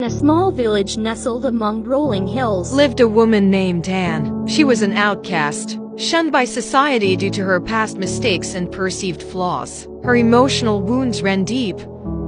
In a small village nestled among rolling hills lived a woman named Anne. She was an outcast, shunned by society due to her past mistakes and perceived flaws. Her emotional wounds ran deep,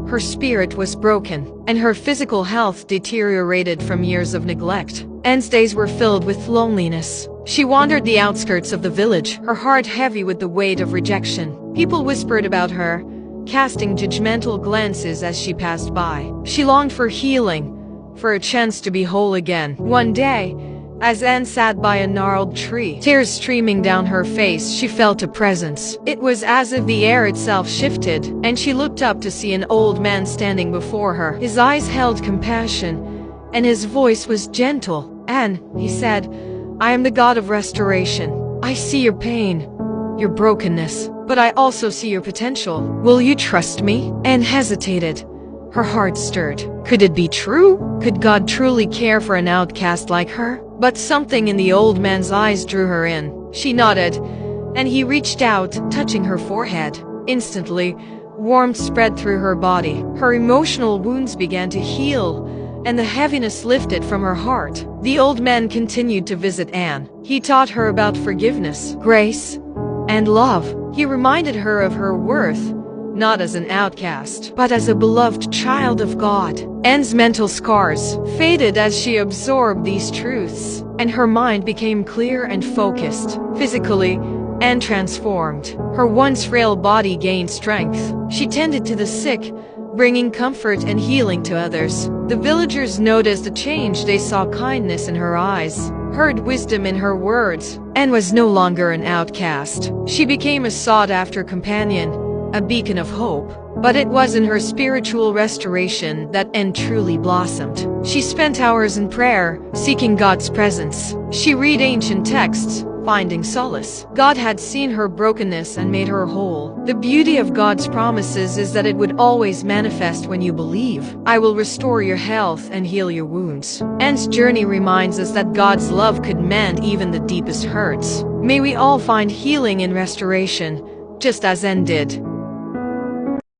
her spirit was broken, and her physical health deteriorated from years of neglect. Anne's days were filled with loneliness. She wandered the outskirts of the village, her heart heavy with the weight of rejection. People whispered about her, casting judgmental glances as she passed by. She longed for healing, for a chance to be whole again. One day, as Anne sat by a gnarled tree, tears streaming down her face, she felt a presence. It was as if the air itself shifted, and she looked up to see an old man standing before her. His eyes held compassion, and his voice was gentle. "Anne," he said, "I am the God of restoration. I see your pain, your brokenness, but I also see your potential. Will you trust me?" Anne hesitated. Her heart stirred. Could it be true? Could God truly care for an outcast like her? But something in the old man's eyes drew her in. She nodded, and he reached out, touching her forehead. Instantly, warmth spread through her body. Her emotional wounds began to heal, and the heaviness lifted from her heart. The old man continued to visit Anne. He taught her about forgiveness, grace, and love. He reminded her of her worth, not as an outcast, but as a beloved child of God. Anne's mental scars faded as she absorbed these truths, and her mind became clear and focused. Physically, Anne transformed. Her once frail body gained strength. She tended to the sick, bringing comfort and healing to others. The villagers noticed a change. They saw kindness in her eyes, heard wisdom in her words, and was no longer an outcast. She became a sought-after companion, a beacon of hope. But it was in her spiritual restoration that Anne truly blossomed. She spent hours in prayer, seeking God's presence. She read ancient texts, finding solace. God had seen her brokenness and made her whole. The beauty of God's promises is that it would always manifest when you believe. "I will restore your health and heal your wounds." Anne's journey reminds us that God's love could mend even the deepest hurts. May we all find healing and restoration, just as Anne did.